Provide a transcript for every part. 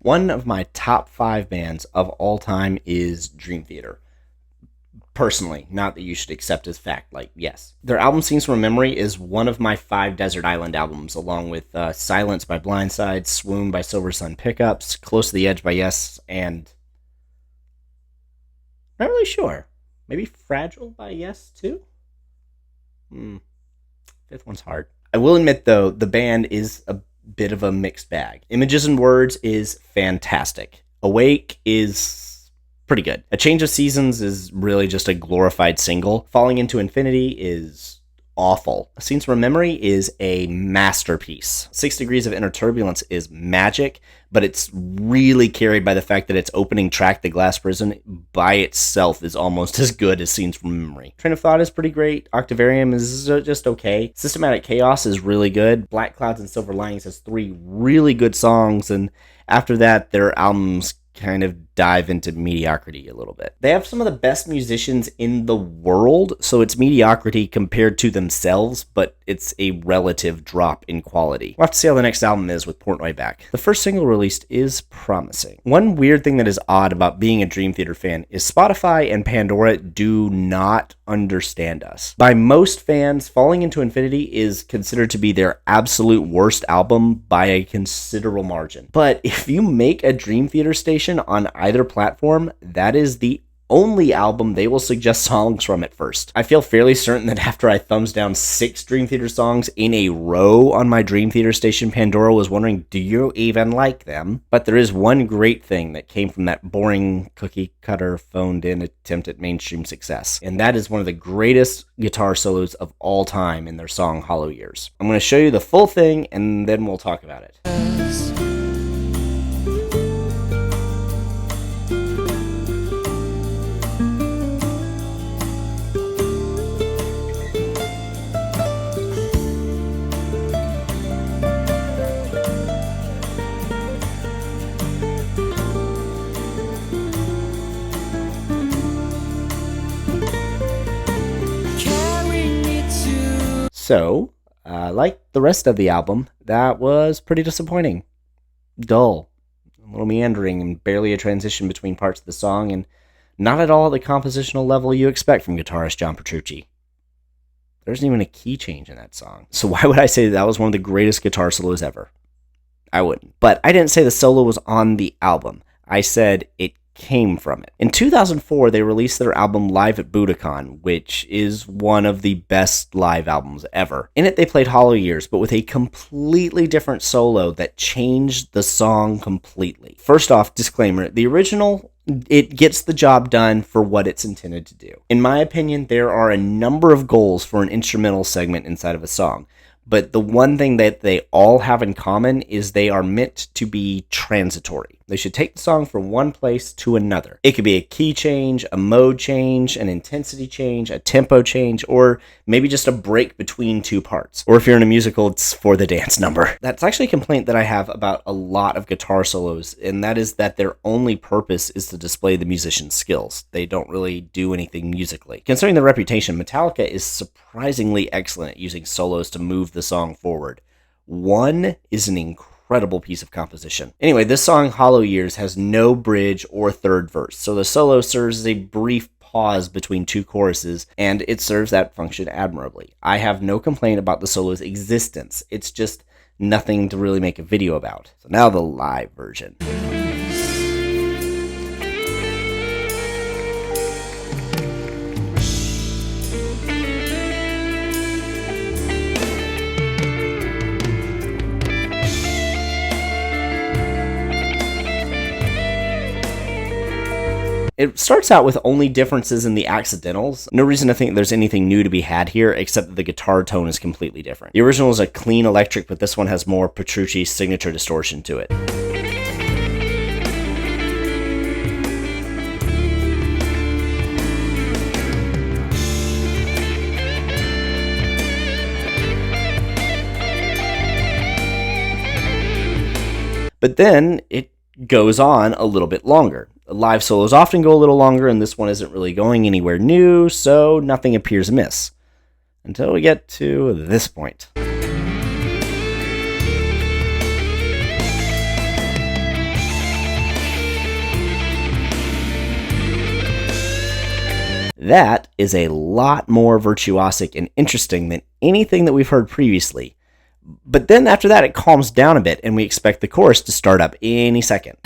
One of my top 5 bands of all time is Dream Theater. Personally, not that you should accept as fact, like, yes. Their album Scenes from Memory is one of my 5 Desert Island albums, along with Silence by Blindside, Swoon by Silver Sun Pickups, Close to the Edge by Yes, and... not really sure. Maybe Fragile by Yes, too? 5th one's hard. I will admit, though, the band is a bit of a mixed bag. Images and Words is fantastic. Awake is pretty good. A Change of Seasons is really just a glorified single. Falling into Infinity is awful. Scenes from Memory is a masterpiece. 6 Degrees of Inner Turbulence is magic, but it's really carried by the fact that its opening track, The Glass Prison, by itself is almost as good as Scenes from Memory. Train of Thought is pretty great. Octavarium is just okay. Systematic Chaos is really good. Black Clouds and Silver Linings has 3 really good songs, and after that, their albums kind of dive into mediocrity a little bit. They have some of the best musicians in the world, so it's mediocrity compared to themselves, but it's a relative drop in quality. We'll have to see how the next album is with Portnoy back. The first single released is promising. One weird thing that is odd about being a Dream Theater fan is Spotify and Pandora do not understand us. By most fans, Falling into Infinity is considered to be their absolute worst album by a considerable margin. But if you make a Dream Theater station on either platform, that is the only album they will suggest songs from at first. I feel fairly certain that after I thumbs down 6 Dream Theater songs in a row on my Dream Theater station, Pandora was wondering, do you even like them? But there is one great thing that came from that boring cookie cutter phoned in attempt at mainstream success, and that is one of the greatest guitar solos of all time in their song Hollow Years. I'm going to show you the full thing and then we'll talk about it. So, like the rest of the album, that was pretty disappointing. Dull, a little meandering, and barely a transition between parts of the song, and not at all at the compositional level you expect from guitarist John Petrucci. There isn't even a key change in that song. So why would I say that was one of the greatest guitar solos ever? I wouldn't. But I didn't say the solo was on the album. I said it came from it. In 2004, they released their album Live at Budokan, which is one of the best live albums ever. In it, they played Hollow Years, but with a completely different solo that changed the song completely. First off, disclaimer, the original, it gets the job done for what it's intended to do. In my opinion, there are a number of goals for an instrumental segment inside of a song. But the one thing that they all have in common is they are meant to be transitory. They should take the song from one place to another. It could be a key change, a mode change, an intensity change, a tempo change, or maybe just a break between 2 parts. Or if you're in a musical, it's for the dance number. That's actually a complaint that I have about a lot of guitar solos, and that is that their only purpose is to display the musician's skills. They don't really do anything musically. Considering their reputation, Metallica is surprisingly excellent at using solos to move the song forward. One is an incredible piece of composition. Anyway, this song, Hollow Years, has no bridge or third verse, so the solo serves as a brief pause between 2 choruses, and it serves that function admirably. I have no complaint about the solo's existence. It's just nothing to really make a video about. So now the live version. It starts out with only differences in the accidentals. No reason to think there's anything new to be had here, except that the guitar tone is completely different. The original is a clean electric, but this one has more Petrucci's signature distortion to it. But then it goes on a little bit longer. Live solos often go a little longer, and this one isn't really going anywhere new, so nothing appears amiss. Until we get to this point. That is a lot more virtuosic and interesting than anything that we've heard previously. But then after that, it calms down a bit, and we expect the chorus to start up any second.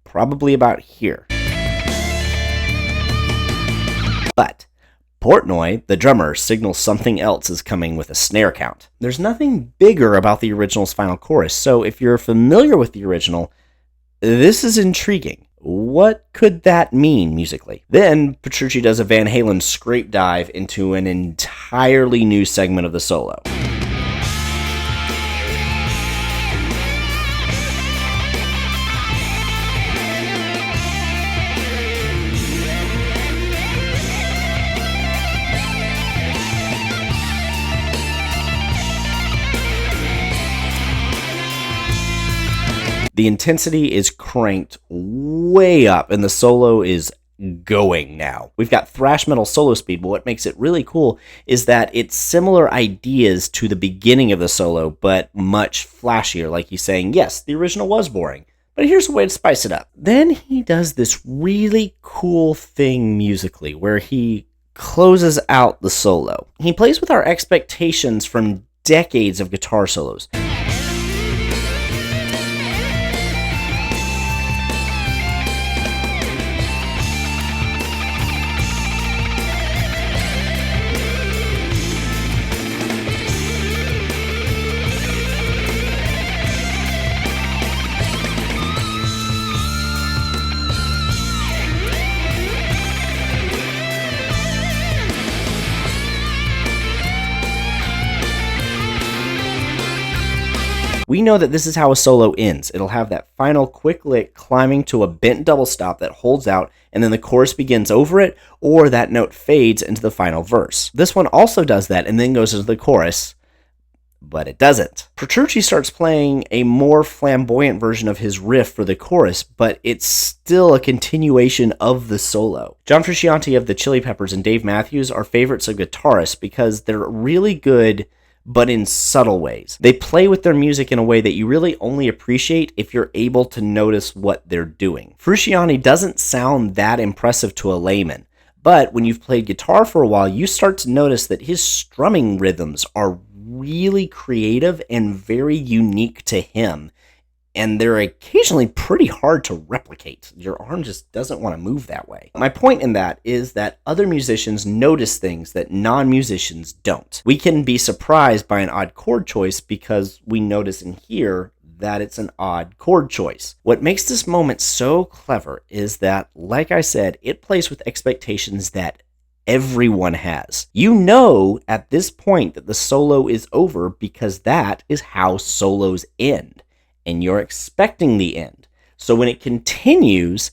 Probably about here. But Portnoy, the drummer, signals something else is coming with a snare count. There's nothing bigger about the original's final chorus, so if you're familiar with the original, this is intriguing. What could that mean musically? Then Petrucci does a Van Halen scrape dive into an entirely new segment of the solo. The intensity is cranked way up, and the solo is going now. We've got thrash metal solo speed, but what makes it really cool is that it's similar ideas to the beginning of the solo, but much flashier, like he's saying, yes, the original was boring, but here's a way to spice it up. Then he does this really cool thing musically, where he closes out the solo. He plays with our expectations from decades of guitar solos. We know that this is how a solo ends. It'll have that final quick lick climbing to a bent double stop that holds out, and then the chorus begins over it, or that note fades into the final verse. This one also does that and then goes into the chorus, but it doesn't. Petrucci starts playing a more flamboyant version of his riff for the chorus, but it's still a continuation of the solo. John Frusciante of the Chili Peppers and Dave Matthews are favorites of guitarists because they're really good, but in subtle ways. They play with their music in a way that you really only appreciate if you're able to notice what they're doing. Frusciante doesn't sound that impressive to a layman, but when you've played guitar for a while, you start to notice that his strumming rhythms are really creative and very unique to him, and they're occasionally pretty hard to replicate. Your arm just doesn't want to move that way. My point in that is that other musicians notice things that non-musicians don't. We can be surprised by an odd chord choice because we notice and hear that it's an odd chord choice. What makes this moment so clever is that, like I said, it plays with expectations that everyone has. You know at this point that the solo is over because that is how solos end, and you're expecting the end. So when it continues,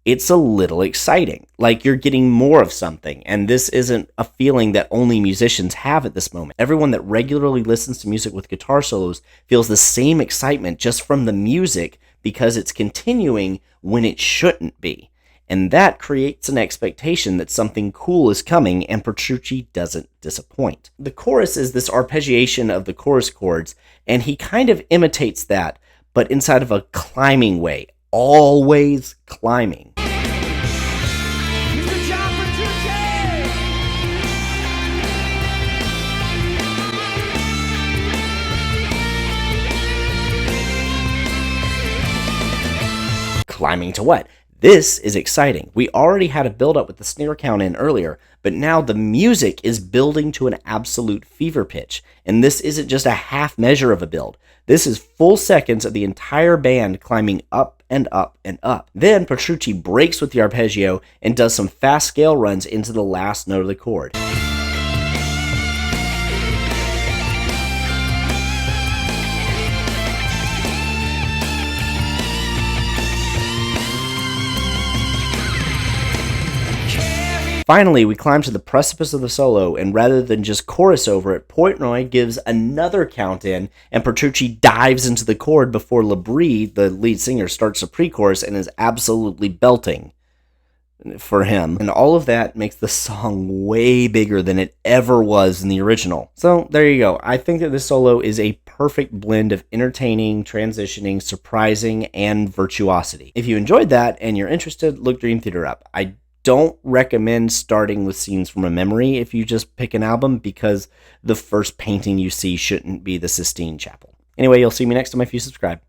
it's a little exciting, like you're getting more of something, and this isn't a feeling that only musicians have at this moment. Everyone that regularly listens to music with guitar solos feels the same excitement just from the music because it's continuing when it shouldn't be. And that creates an expectation that something cool is coming, and Petrucci doesn't disappoint. The chorus is this arpeggiation of the chorus chords, and he kind of imitates that, but inside of a climbing way, always climbing. Climbing to what? This is exciting. We already had a build-up with the snare count in earlier, but now the music is building to an absolute fever pitch, and this isn't just a half measure of a build. This is full seconds of the entire band climbing up and up and up. Then Petrucci breaks with the arpeggio and does some fast scale runs into the last note of the chord. Finally, we climb to the precipice of the solo, and rather than just chorus over it, Portnoy gives another count in, and Petrucci dives into the chord before Labrie, the lead singer, starts a pre-chorus and is absolutely belting for him. And all of that makes the song way bigger than it ever was in the original. So there you go. I think that this solo is a perfect blend of entertaining, transitioning, surprising, and virtuosity. If you enjoyed that and you're interested, look Dream Theater up. I don't recommend starting with Scenes from a Memory if you just pick an album, because the first painting you see shouldn't be the Sistine Chapel. Anyway, you'll see me next time if you subscribe.